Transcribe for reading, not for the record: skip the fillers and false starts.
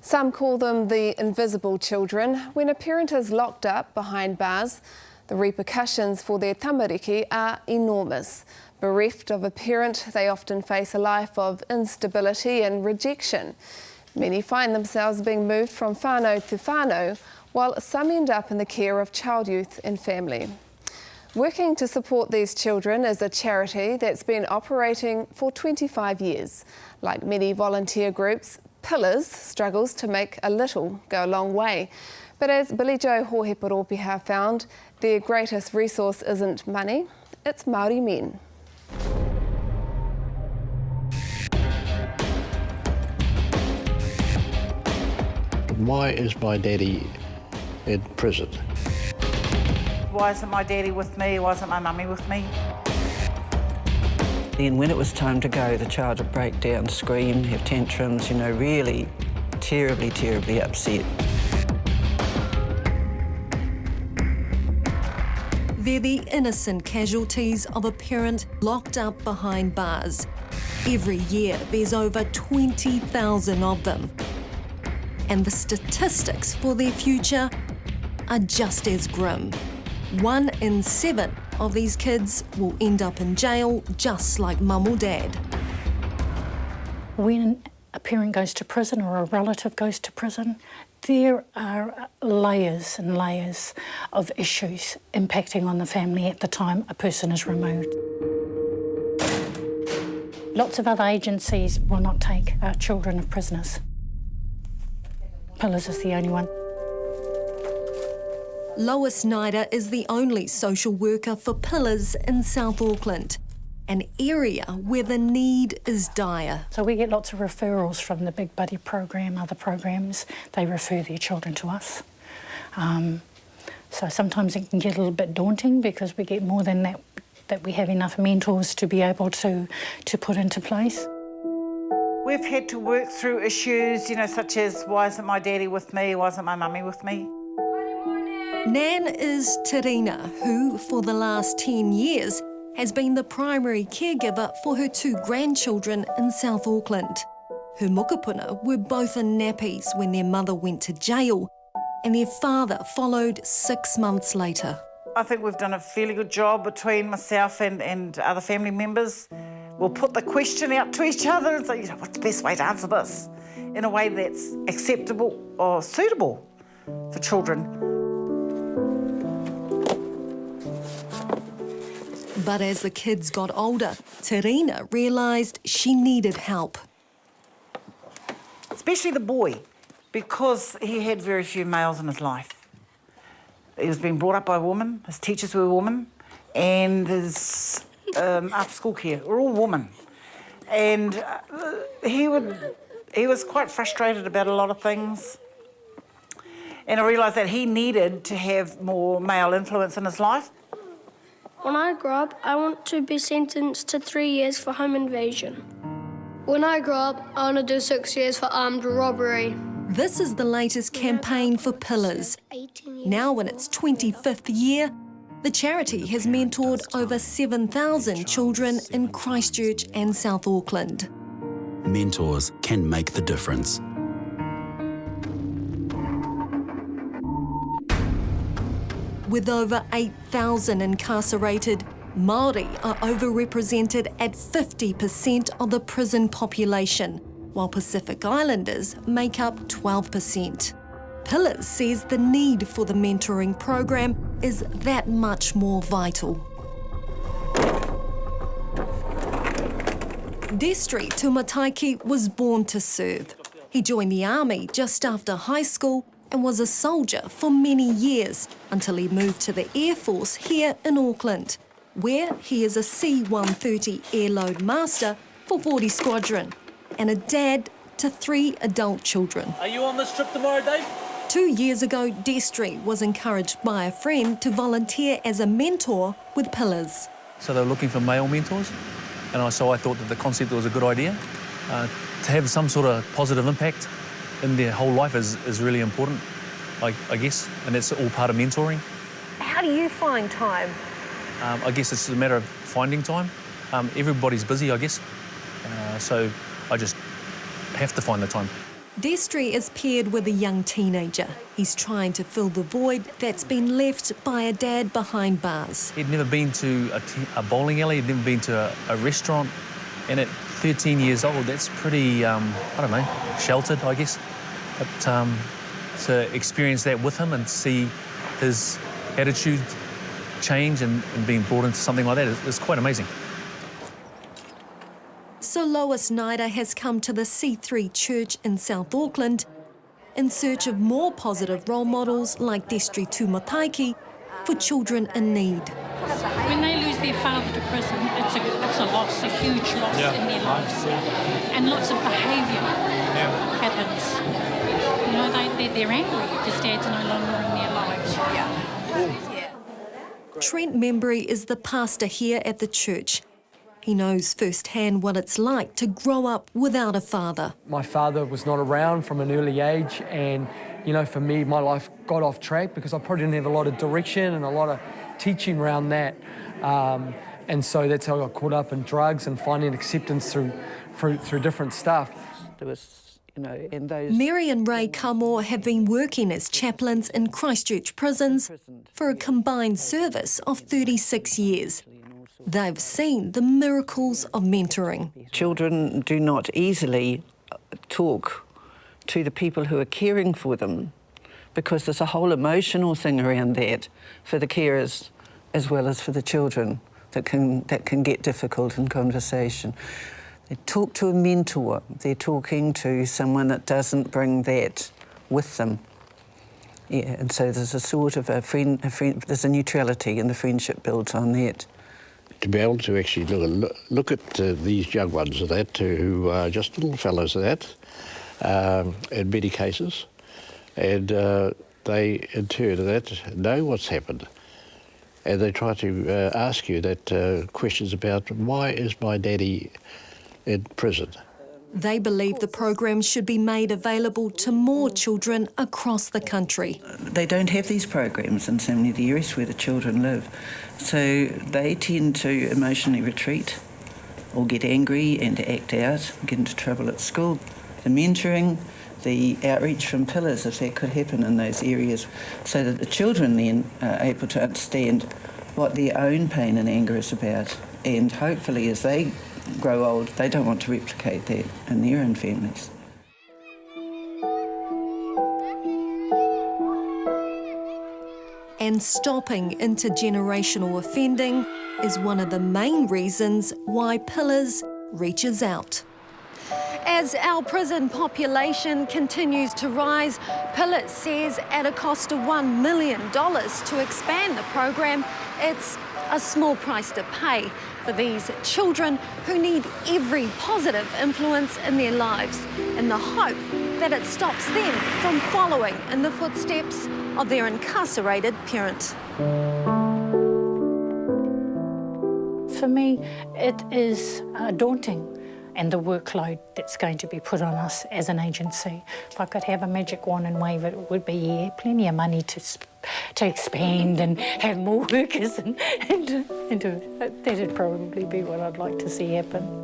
Some call them the invisible children. When a parent is locked up behind bars, the repercussions for their tamariki are enormous. Bereft of a parent, they often face a life of instability and rejection. Many find themselves being moved from whānau to whānau, while some end up in the care of child, youth and family. Working to support these children is a charity that's been operating for 25 years. Like many volunteer groups, Pillars struggles to make a little go a long way. But as Billy Jo Hoheparopiha found, their greatest resource isn't money, it's Māori men. Why is my daddy in prison? Why isn't my daddy with me? Why isn't my mummy with me? Then when it was time to go, the child would break down, scream, have tantrums, you know, really terribly, terribly upset. They're the innocent casualties of a parent locked up behind bars. Every year, there's over 20,000 of them. And the statistics for their future are just as grim. 1 in 7 of these kids will end up in jail, just like mum or dad. When a parent goes to prison or a relative goes to prison, there are layers and layers of issues impacting on the family at the time a person is removed. Lots of other agencies will not take children of prisoners. Pillars is the only one. Lois Snyder is the only social worker for Pillars in South Auckland, an area where the need is dire. So we get lots of referrals from the Big Buddy program, other programs. They refer their children to us. So sometimes it can get a little bit daunting because we get more than that we have enough mentors to be able to put into place. We've had to work through issues, you know, such as why isn't my daddy with me? Why isn't my mummy with me? Nan is Terina, who, for the last 10 years, has been the primary caregiver for her 2 grandchildren in South Auckland. Her mokopuna were both in nappies when their mother went to jail, and their father followed 6 months later. I think we've done a fairly good job between myself and other family members. We'll put the question out to each other and say, you know, what's the best way to answer this in a way that's acceptable or suitable for children. But as the kids got older, Terina realised she needed help. Especially the boy, because he had very few males in his life. He was being brought up by a woman, his teachers were a woman, and his after-school care were all women. And he was quite frustrated about a lot of things. And I realised that he needed to have more male influence in his life. When I grow up, I want to be sentenced to 3 years for home invasion. When I grow up, I want to do 6 years for armed robbery. This is the latest campaign for Pillars. Now in its 25th year, the charity has mentored over 7,000 children in Christchurch and South Auckland. Mentors can make the difference. With over 8,000 incarcerated, Māori are overrepresented at 50% of the prison population, while Pacific Islanders make up 12%. Pillars says the need for the mentoring program is that much more vital. Destry Tumataiki was born to serve. He joined the army just after high school and was a soldier for many years until he moved to the Air Force here in Auckland, where he is a C-130 airload master for 40 Squadron and a dad to 3 adult children. Are you on this trip tomorrow, Dave? 2 years ago, Destry was encouraged by a friend to volunteer as a mentor with Pillars. So they were looking for male mentors, and so I thought that the concept was a good idea. To have some sort of positive impact in their whole life is really important, I guess, and that's all part of mentoring. How do you find time? I guess it's a matter of finding time. Everybody's busy, I guess, so I just have to find the time. Destry is paired with a young teenager. He's trying to fill the void that's been left by a dad behind bars. He'd never been to a bowling alley, he'd never been to a restaurant, and at 13 years old, that's pretty, I don't know, sheltered, I guess. But to experience that with him and see his attitude change and being brought into something like that is quite amazing. So Lois Snyder has come to the C3 Church in South Auckland in search of more positive role models like Destry Tumataiki for children in need. When they lose their father to prison, it's a loss, a huge loss in their lives. And lots of behaviour happens. You know, they're angry because dad's no longer in their lives. Trent Membry is the pastor here at the church. He knows firsthand what it's like to grow up without a father. My father was not around from an early age, and, you know, for me, my life got off track because I probably didn't have a lot of direction and a lot of teaching around that. And so that's how I got caught up in drugs and finding acceptance through different stuff. There was, you know, in those... Mary and Ray Kamor have been working as chaplains in Christchurch prisons for a combined service of 36 years. They've seen the miracles of mentoring. Children do not easily talk to the people who are caring for them because there's a whole emotional thing around that for the carers as well as for the children that can get difficult in conversation. They talk to a mentor, they're talking to someone that doesn't bring that with them. Yeah, and so there's a sort of there's a neutrality and the friendship builds on that. To be able to actually look at these young ones of that, who are just little fellows of that, in many cases, and they in turn that know what's happened, and they try to ask you that questions about why is my daddy in prison. They believe the program should be made available to more children across the country. They don't have these programs in so many of the areas where the children live, so they tend to emotionally retreat or get angry and act out, get into trouble at school. The mentoring, the outreach from pillars, if that could happen in those areas, so that the children then are able to understand what their own pain and anger is about, and hopefully as they grow old, they don't want to replicate that in their own families. And stopping intergenerational offending is one of the main reasons why Pillars reaches out. As our prison population continues to rise, Pillars says at a cost of $1 million to expand the program, it's a small price to pay for these children who need every positive influence in their lives in the hope that it stops them from following in the footsteps of their incarcerated parent. For me, it is daunting, and the workload that's going to be put on us as an agency. If I could have a magic wand and wave it, it would be plenty of money to expand and have more workers, and that'd probably be what I'd like to see happen.